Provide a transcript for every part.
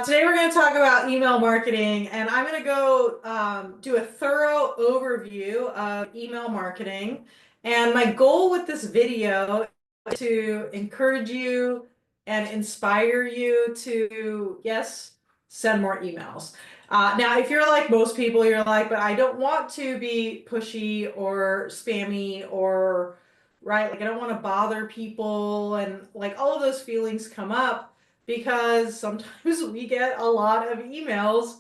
Today we're going to talk about email marketing, and I'm going to go do a thorough overview of email marketing. And my goal with this video is to encourage you and inspire you to, yes, send more emails. Now, if you're like most people, you're like, but I don't want to be pushy or spammy or, right, like I don't want to bother people, and like all of those feelings come up because sometimes we get a lot of emails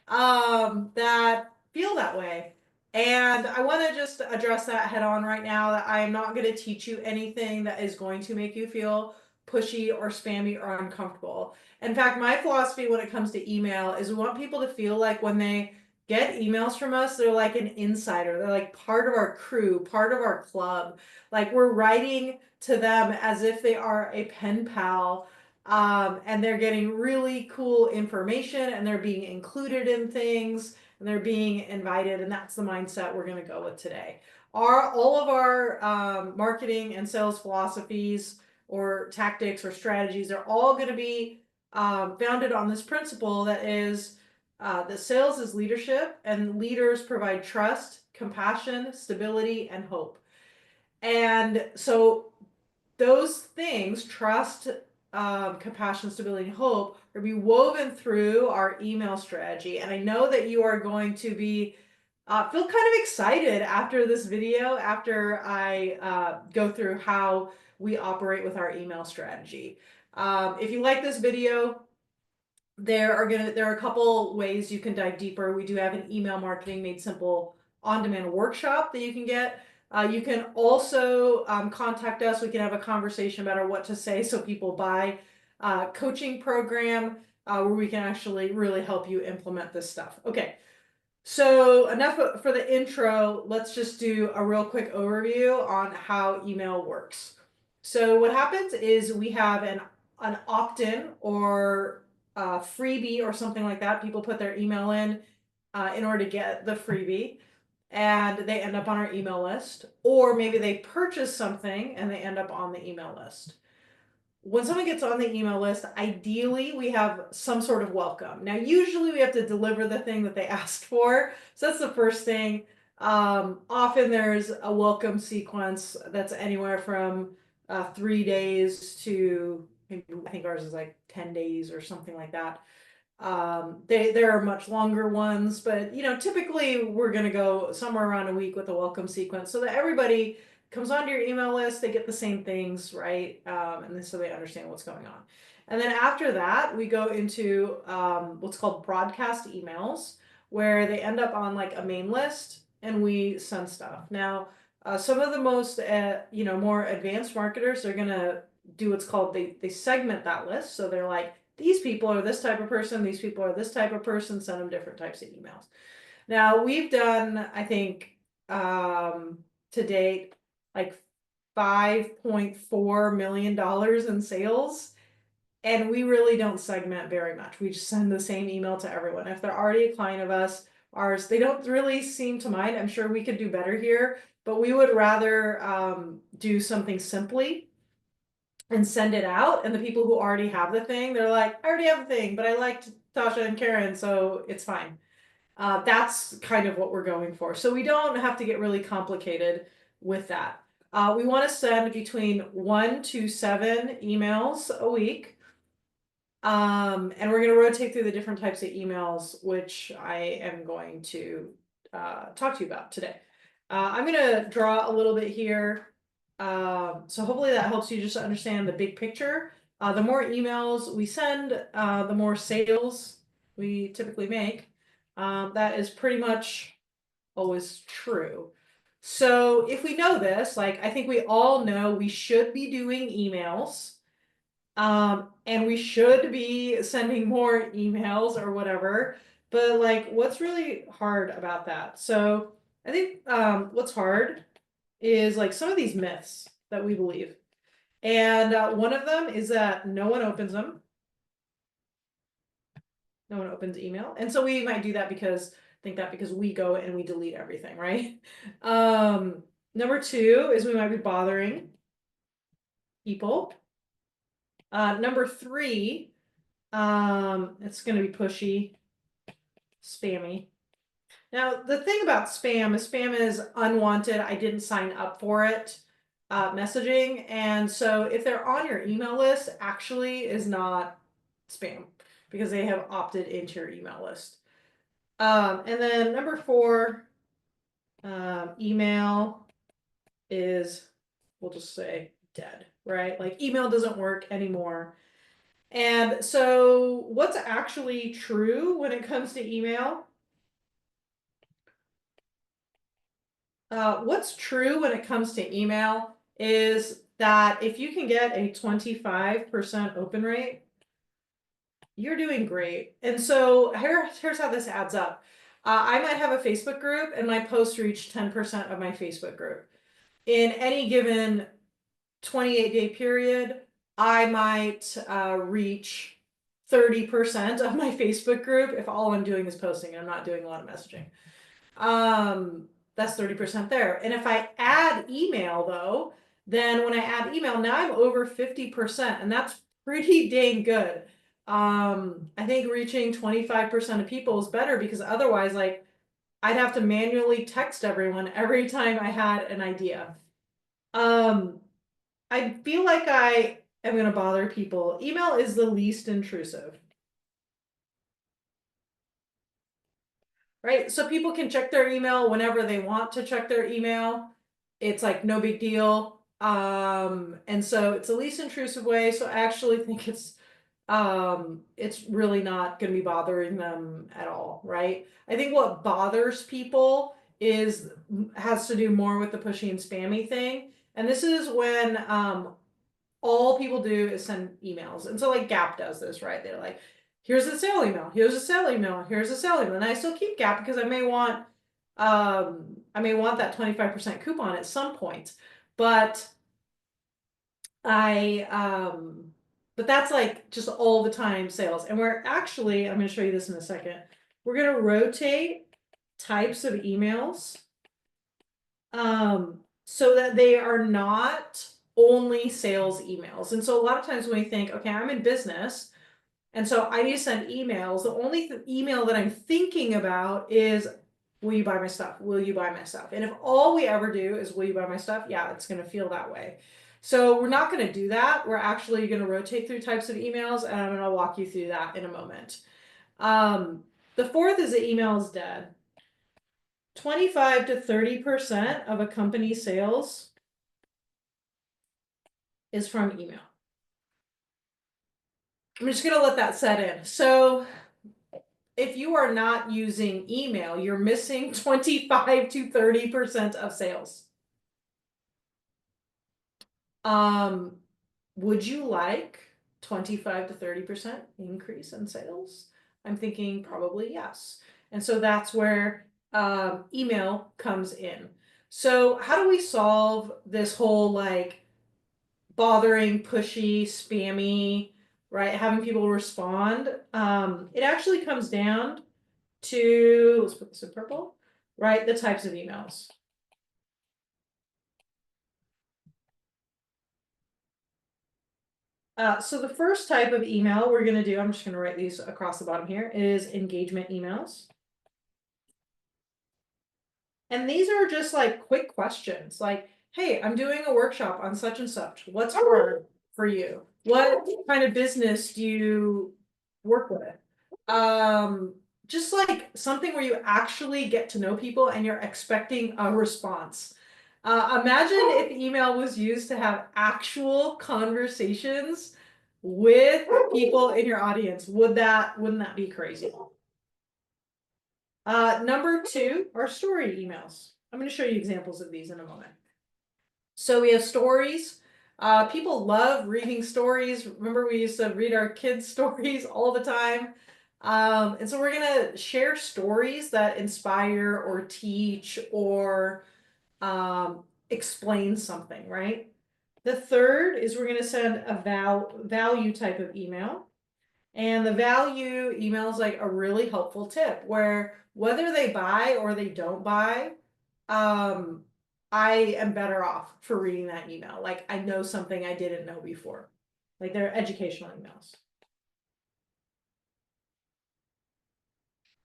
that feel that way. And I want to just address that head on right now, that I am not going to teach you anything that is going to make you feel pushy or spammy or uncomfortable. In fact, my philosophy when it comes to email is we want people to feel like when they get emails from us, they're like an insider. They're like part of our crew, part of our club. Like we're writing to them as if they are a pen pal, and they're getting really cool information and they're being included in things and they're being invited. And that's the mindset we're going to go with today. All of our marketing and sales philosophies or tactics or strategies are all going to be founded on this principle that is that sales is leadership, and leaders provide trust, compassion, stability, and hope. And so those things, trust, compassion, stability, and hope, are be woven through our email strategy. And I know that you are going to be feel kind of excited after this video, after I go through how we operate with our email strategy. If you like this video, there are a couple ways you can dive deeper. We do have an email marketing made simple on-demand workshop that you can get. You can also contact us. We can have a conversation about what to say so people buy coaching program where we can actually really help you implement this stuff. Okay, so enough for the intro. Let's just do a real quick overview on how email works. So what happens is we have an opt-in or a freebie or something like that. People put their email in order to get the freebie, and they end up on our email list. Or maybe they purchase something and they end up on the email list. When someone gets on the email list, ideally we have some sort of welcome. Now, usually we have to deliver the thing that they asked for. So that's the first thing. Often there's a welcome sequence that's anywhere from 3 days to maybe, I think ours is like 10 days or something like that. There are much longer ones, but typically we're going to go somewhere around a week with a welcome sequence so that everybody comes onto your email list, they get the same things, right? And then so they understand what's going on. And then after that, we go into what's called broadcast emails, where they end up on like a main list and we send stuff. Now, some of the most, more advanced marketers are going to do what's called, they segment that list. So they're like, these people are this type of person, these people are this type of person, send them different types of emails. Now, we've done, I think, to date, like $5.4 million in sales. And we really don't segment very much. We just send the same email to everyone. If they're already a client of ours, they don't really seem to mind. I'm sure we could do better here, but we would rather do something simply and send it out. And the people who already have the thing, they're like, I already have the thing, but I liked Tasha and Karen, so it's fine. That's kind of what we're going for. So we don't have to get really complicated with that. We want to send between 1 to 7 emails a week. And we're going to rotate through the different types of emails, which I am going to talk to you about today. I'm going to draw a little bit here. So hopefully that helps you just understand the big picture. The more emails we send, the more sales we typically make. That is pretty much always true. So if we know this, like I think we all know we should be doing emails, and we should be sending more emails or whatever, but like what's really hard about that? So I think what's hard is like some of these myths that we believe. And one of them is that no one opens them. No one opens email. And so we might do that because we go and we delete everything, right? Number two is we might be bothering people. Number three It's going to be pushy, spammy. Now, the thing about spam is unwanted. I didn't sign up for it, messaging. And so if they're on your email list, actually is not spam because they have opted into your email list. And then number 4, email is, we'll just say dead, right? Like email doesn't work anymore. And so what's actually true when it comes to email? What's true when it comes to email is that if you can get a 25% open rate, you're doing great. And so here's how this adds up. I might have a Facebook group and my posts reach 10% of my Facebook group. In any given 28-day period, I might reach 30% of my Facebook group if all I'm doing is posting and I'm not doing a lot of messaging. That's 30% there. And if I add email though, then when I add email, now I'm over 50%, and that's pretty dang good. I think reaching 25% of people is better because otherwise, like, I'd have to manually text everyone every time I had an idea. I feel like I am going to bother people. Email is the least intrusive. Right? So people can check their email whenever they want to check their email. It's like no big deal. And so it's the least intrusive way. So I actually think it's really not going to be bothering them at all, right? I think what bothers people has to do more with the pushy and spammy thing. And this is when all people do is send emails. And so like Gap does this, right? They're like, here's a sale email, here's a sale email, here's a sale email. And I still keep Gap because I may want that 25% coupon at some point. But I but that's like just all the time sales. And we're actually, I'm going to show you this in a second. We're going to rotate types of emails so that they are not only sales emails. And so a lot of times when we think, okay, I'm in business, and so I need to send emails, the only email that I'm thinking about is, will you buy my stuff? Will you buy my stuff? And if all we ever do is, will you buy my stuff? Yeah, it's going to feel that way. So we're not going to do that. We're actually going to rotate through types of emails, and I'm going to walk you through that in a moment. The 4th is the email is dead. 25 to 30% of a company's sales is from email. I'm just going to let that set in. So if you are not using email, you're missing 25 to 30% of sales. Would you like 25 to 30% increase in sales? I'm thinking probably yes. And so that's where email comes in. So how do we solve this whole like bothering, pushy, spammy, right? Having people respond. It actually comes down to, let's put this in purple, right? The types of emails. So the first type of email we're going to do, I'm just going to write these across the bottom here, is engagement emails. And these are just like quick questions like, hey, I'm doing a workshop on such and such. What's hard for you? What kind of business do you work with? Just like something where you actually get to know people and you're expecting a response. Imagine if email was used to have actual conversations with people in your audience. Wouldn't that be crazy? Number 2 are story emails. I'm going to show you examples of these in a moment. So we have stories. People love reading stories. Remember, we used to read our kids' stories all the time. And so we're going to share stories that inspire or teach or explain something, right? The 3rd is we're going to send a value type of email. And the value email is like a really helpful tip where whether they buy or they don't buy, I am better off for reading that email. Like I know something I didn't know before. Like they're educational emails.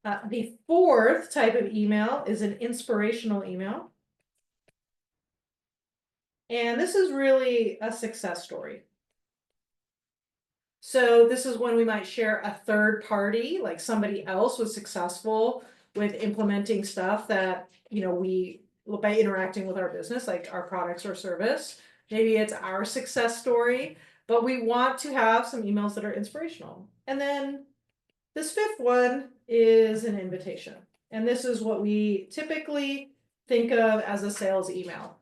The fourth type of email is an inspirational email. And this is really a success story. So this is when we might share a third party, like somebody else was successful with implementing stuff that, we, by interacting with our business, like our products or service. Maybe it's our success story, but we want to have some emails that are inspirational. And then this fifth one is an invitation. And this is what we typically think of as a sales email.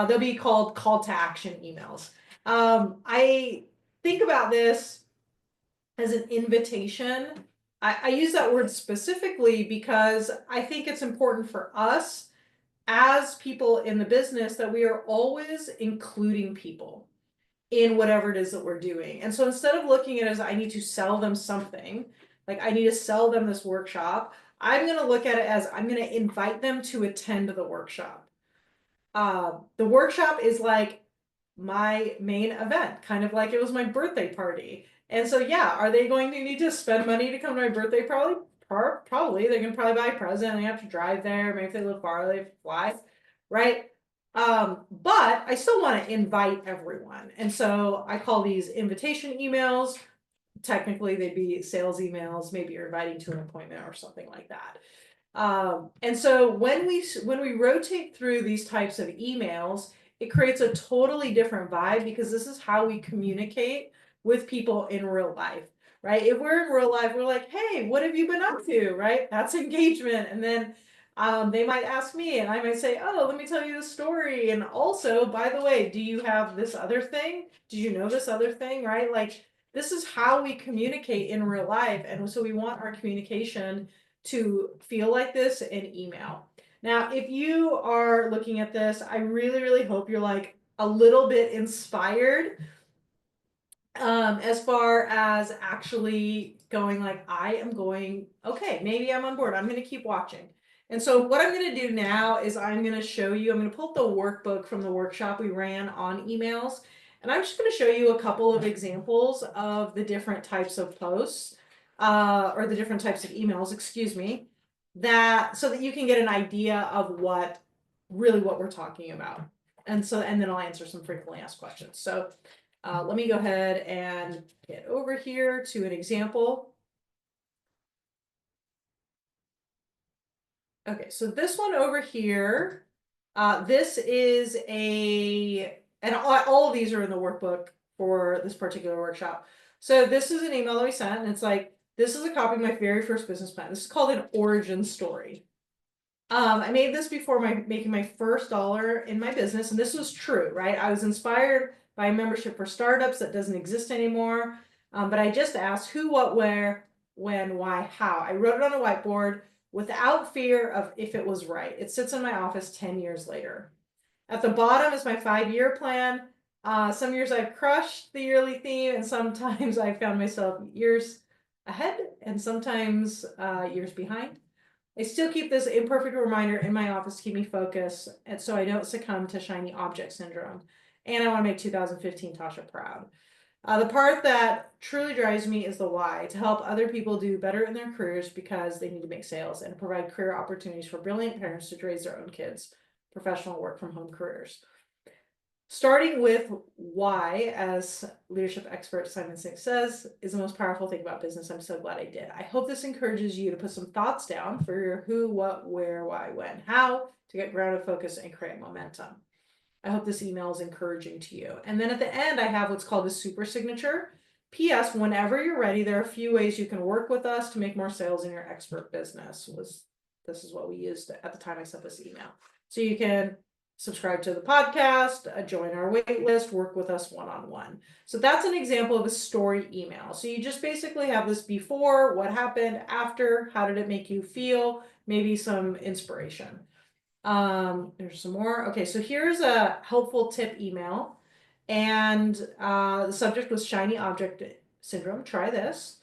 They'll be called call to action emails. I think about this as an invitation. I use that word specifically because I think it's important for us as people in the business that we are always including people in whatever it is that we're doing. And so instead of looking at it as I need to sell them something, like I need to sell them this workshop, I'm going to look at it as I'm going to invite them to attend the workshop. The workshop is like my main event, kind of like it was my birthday party. And so, yeah, are they going to need to spend money to come to my birthday? Probably. They can probably buy a present. They have to drive there. Maybe if they live far, they fly, right? But I still want to invite everyone. And so I call these invitation emails. Technically, they'd be sales emails. Maybe you're inviting to an appointment or something like that. And so when we rotate through these types of emails, it creates a totally different vibe because this is how we communicate with people in real life, right? If we're in real life, we're like, hey, what have you been up to, right? That's engagement. And then they might ask me and I might say, oh, let me tell you the story. And also, by the way, do you have this other thing? Did you know this other thing, right? Like this is how we communicate in real life. And so we want our communication to feel like this in email. Now, if you are looking at this, I really, really hope you're like a little bit inspired as far as actually going like, I am going, okay, maybe I'm on board. I'm going to keep watching. And so what I'm going to do now is I'm going to show you, I'm going to pull up the workbook from the workshop we ran on emails. And I'm just going to show you a couple of examples of the different types of posts, or the different types of emails, excuse me, that so that you can get an idea of what we're talking about. And then I'll answer some frequently asked questions. So let me go ahead and get over here to an example. Okay, so this one over here, this is and all of these are in the workbook for this particular workshop. So this is an email that we sent, and it's like, this is a copy of my very first business plan. This is called an origin story. I made this before making my first dollar in my business, and this was true, right? I was inspired by a membership for startups that doesn't exist anymore. But I just asked who, what, where, when, why, how. I wrote it on a whiteboard without fear of if it was right. It sits in my office 10 years later. At the bottom is my 5-year plan. Some years I've crushed the yearly theme, and sometimes I found myself years ahead and sometimes years behind. I still keep this imperfect reminder in my office to keep me focused, and so I don't succumb to shiny object syndrome. And I want to make 2015 Tasha proud. The part that truly drives me is the why, to help other people do better in their careers because they need to make sales and provide career opportunities for brilliant parents to raise their own kids, professional work from home careers. Starting with why, as leadership expert Simon Sinek says, is the most powerful thing about business. I'm so glad I did. I hope this encourages you to put some thoughts down for your who, what, where, why, when, how to get grounded, focus, and create momentum. I hope this email is encouraging to you. And then at the end, I have what's called a super signature. P.S. Whenever you're ready, there are a few ways you can work with us to make more sales in your expert business. This is what we used at the time I sent this email. So you can subscribe to the podcast, join our wait list, work with us one-on-one. So that's an example of a story email. So you just basically have this before, what happened, after, how did it make you feel, maybe some inspiration. There's some more. Okay, so here's a helpful tip email. And the subject was shiny object syndrome. Try this.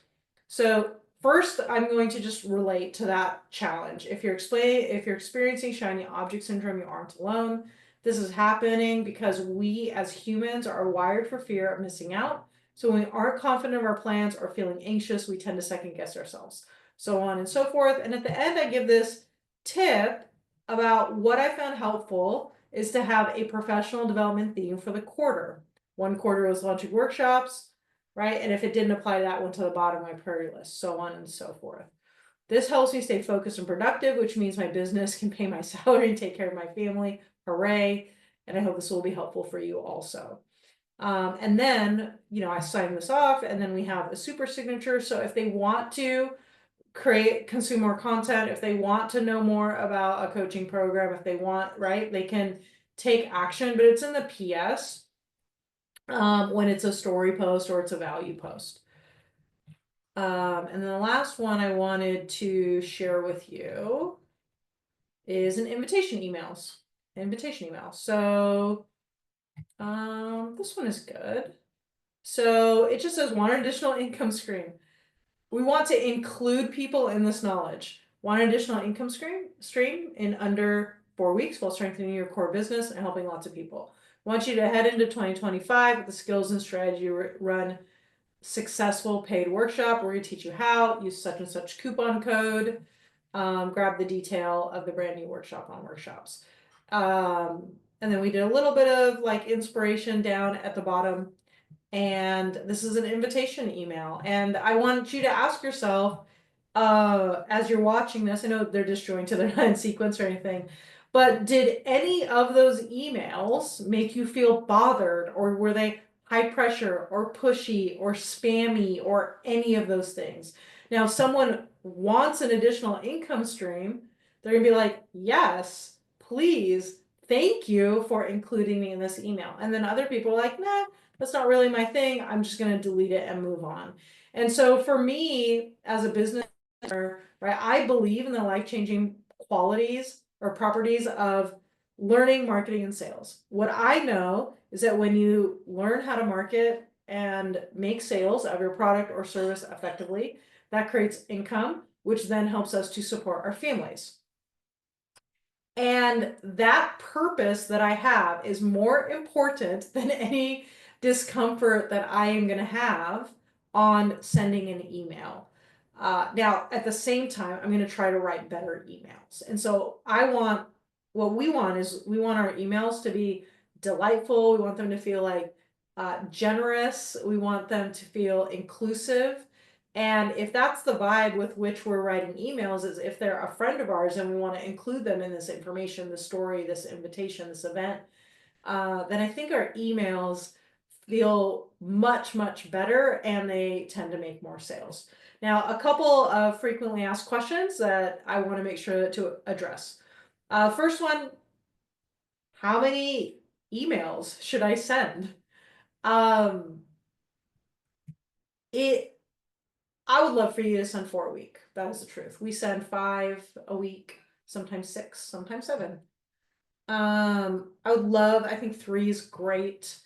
So first, I'm going to just relate to that challenge. If you're experiencing shiny object syndrome, you aren't alone. This is happening because we as humans are wired for fear of missing out. So when we aren't confident of our plans or feeling anxious, we tend to second guess ourselves. so on and so forth. And at the end, I give this tip about what I found helpful is to have a professional development theme for the quarter. One quarter was launching workshops, right? And if it didn't apply, that went to the bottom of my priority list, so on and so forth. This helps me stay focused and productive, which means my business can pay my salary and take care of my family. Hooray. And I hope this will be helpful for you also. And then, I sign this off, and then we have a super signature. So if they want to consume more content, if they want to know more about a coaching program, if they want, right, they can take action, but it's in the PS when it's a story post or it's a value post. And then the last one I wanted to share with you is an invitation email. So this one is good. So it just says, want an additional income stream. We want to include people in this knowledge. Want an additional income stream in under 4 weeks while strengthening your core business and helping lots of people. Want you to head into 2025 with the skills and strategy run successful paid workshop. We're going to teach you how, use such and such coupon code, grab the detail of the brand new workshop on workshops. And then we did a little bit of like inspiration down at the bottom. And this is an invitation email. And I want you to ask yourself, as you're watching this, I know they're disjointed, they're not in sequence or anything, but did any of those emails make you feel bothered, or were they high pressure or pushy or spammy or any of those things? Now, if someone wants an additional income stream, they're gonna be like, yes, please, thank you for including me in this email. And then other people are like, nah, that's not really my thing. I'm just going to delete it and move on. And so for me as a business owner, right, I believe in the life-changing qualities or properties of learning, marketing, and sales. What I know is that when you learn how to market and make sales of your product or service effectively, that creates income, which then helps us to support our families. And that purpose that I have is more important than any discomfort that I am going to have on sending an email. Now, at the same time, I'm going to try to write better emails. And so what we want is we want our emails to be delightful. We want them to feel like generous. We want them to feel inclusive. And if that's the vibe with which we're writing emails, is if they're a friend of ours and we want to include them in this information, this story, this invitation, this event, then I think our emails feel much, much better and they tend to make more sales. Now, a couple of frequently asked questions that I want to make sure to address. First one, how many emails should I send? I would love for you to send 4 a week. That is the truth. We send 5 a week, sometimes 6, sometimes 7. I think 3 is great.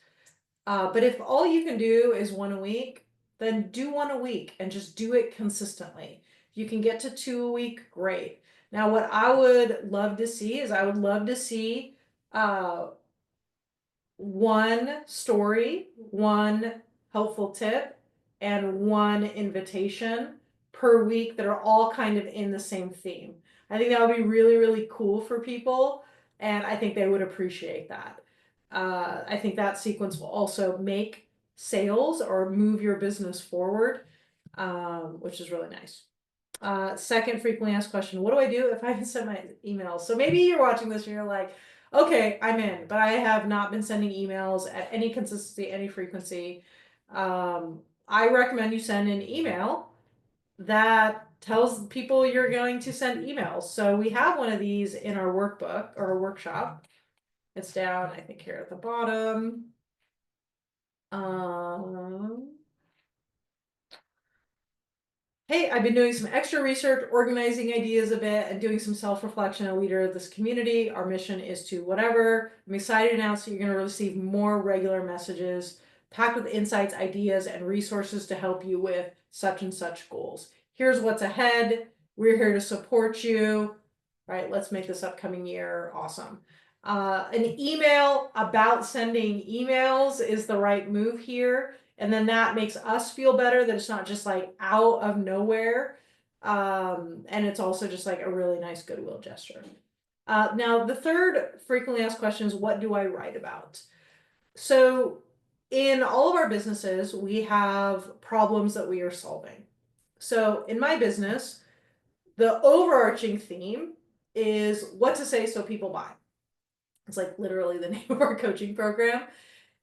But if all you can do is 1 a week, then do 1 a week and just do it consistently. If you can get to 2 a week, great. Now, what I would love to see is one story, one helpful tip, and one invitation per week that are all kind of in the same theme. I think that would be really, really cool for people, and I think they would appreciate that. I think that sequence will also make sales or move your business forward, which is really nice. Second frequently asked question, what do I do if I send my emails? So maybe you're watching this and you're like, okay, I'm in, but I have not been sending emails at any consistency, any frequency. I recommend you send an email that tells people you're going to send emails. So we have one of these in our workbook or our workshop. It's down, I think, here at the bottom. Hey, I've been doing some extra research, organizing ideas a bit, and doing some self-reflection as a leader of this community. Our mission is to whatever. I'm excited to announce that you're going to receive more regular messages packed with insights, ideas, and resources to help you with such and such goals. Here's what's ahead. We're here to support you. Right, let's make this upcoming year awesome. An email about sending emails is the right move here. And then that makes us feel better that it's not just like out of nowhere. And it's also just like a really nice goodwill gesture. Now, the third frequently asked question is, what do I write about? So in all of our businesses, we have problems that we are solving. So in my business, the overarching theme is what to say so people buy. It's like literally the name of our coaching program.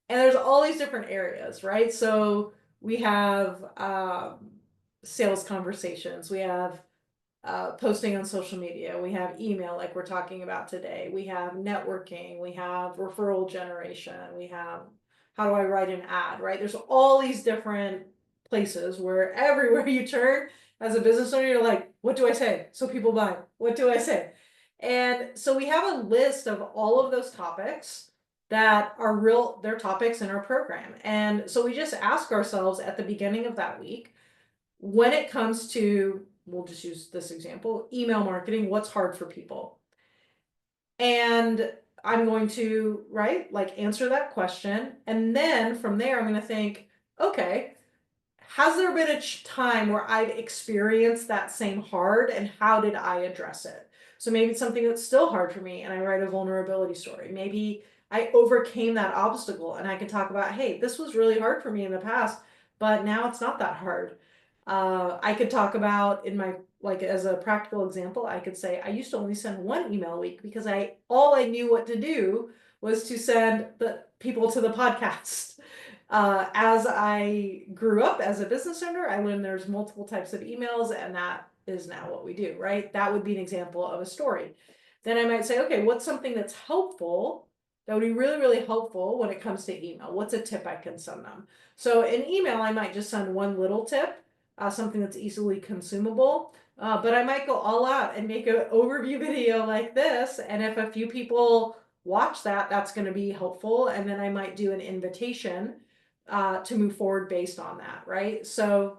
And there's all these different areas, right? So we have sales conversations, we have posting on social media, we have email like we're talking about today, we have networking, we have referral generation, we have how do I write an ad, right? There's all these different places where everywhere you turn as a business owner, you're like, what do I say so people buy? What do I say? And so we have a list of all of those topics that are real, they're topics in our program. And so we just ask ourselves at the beginning of that week, when it comes to, we'll just use this example, email marketing, what's hard for people? And I'm going to, right, like answer that question. And then from there, I'm going to think, okay, has there been a time where I've experienced that same hard and how did I address it? So maybe it's something that's still hard for me and I write a vulnerability story. Maybe I overcame that obstacle and I can talk about, hey, this was really hard for me in the past, but now it's not that hard. I could talk about in my, like as a practical example, I could say I used to only send one email a week because all I knew what to do was to send the people to the podcast. As I grew up as a business owner, I learned there's multiple types of emails, and that is now what we do, right? That would be an example of a story. Then I might say, okay, what's something that's helpful that would be really, really helpful when it comes to email? What's a tip I can send them? So in email, I might just send one little tip, something that's easily consumable. But I might go all out and make an overview video like this. And if a few people watch that, that's going to be helpful. And then I might do an invitation to move forward based on that, right? So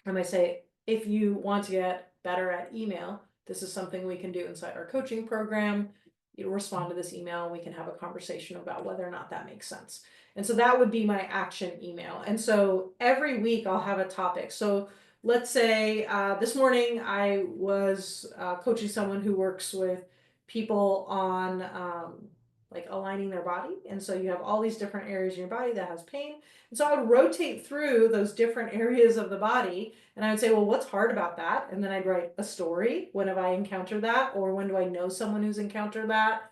I might say, if you want to get better at email, this is something we can do inside our coaching program. You respond to this email and we can have a conversation about whether or not that makes sense. And so that would be my action email. And so every week I'll have a topic. So let's say this morning I was coaching someone who works with people on like aligning their body. And so you have all these different areas in your body that has pain. And so I would rotate through those different areas of the body and I would say, well, what's hard about that? And then I'd write a story. When have I encountered that? Or when do I know someone who's encountered that?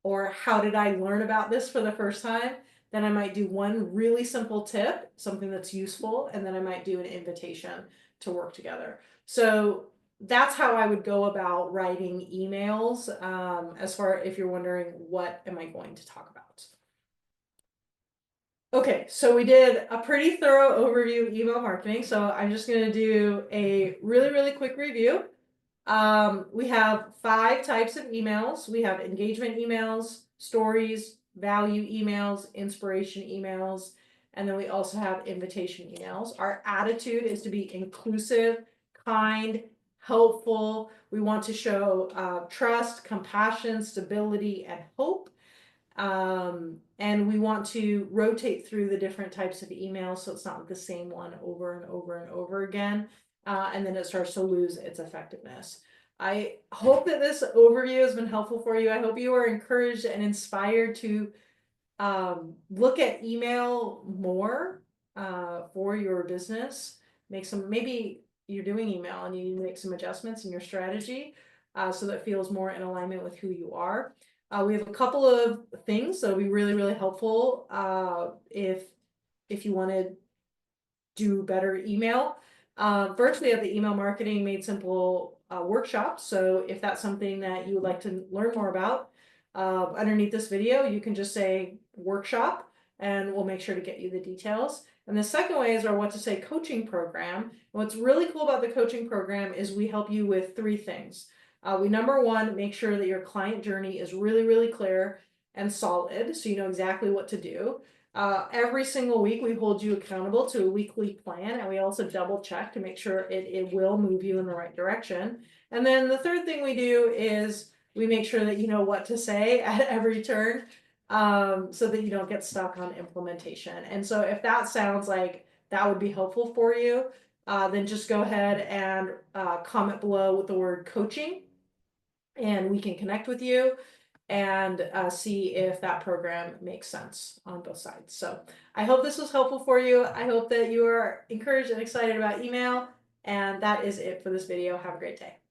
Or how did I learn about this for the first time? Then I might do one really simple tip, something that's useful, and then I might do an invitation to work together. So that's how I would go about writing emails, as far if you're wondering what am I going to talk about. Okay, so we did a pretty thorough overview of email marketing. So I'm just going to do a really, really quick review. We have 5 types of emails. We have engagement emails, stories, value emails, inspiration emails, and then we also have invitation emails. Our attitude is to be inclusive, kind, helpful. We want to show trust, compassion, stability, and hope. And we want to rotate through the different types of emails so it's not the same one over and over and over again. And then it starts to lose its effectiveness. I hope that this overview has been helpful for you. I hope you are encouraged and inspired to look at email more for your business. Make some, maybe you're doing email and you need to make some adjustments in your strategy so that it feels more in alignment with who you are. We have a couple of things that'll be really, really helpful if you want to do better email. First, we have the email marketing made simple workshop. So if that's something that you would like to learn more about, underneath this video, you can just say workshop and we'll make sure to get you the details. And the second way is our What to Say coaching program. And what's really cool about the coaching program is we help you with 3 things. We number 1, make sure that your client journey is really, really clear and solid so you know exactly what to do. Every single week we hold you accountable to a weekly plan and we also double check to make sure it will move you in the right direction. And then the third thing we do is we make sure that you know what to say at every turn so that you don't get stuck on implementation. And so if that sounds like that would be helpful for you, then just go ahead and comment below with the word coaching, and we can connect with you and see if that program makes sense on both sides. So I hope this was helpful for you. I hope that you are encouraged and excited about email. And that is it for this video. Have a great day.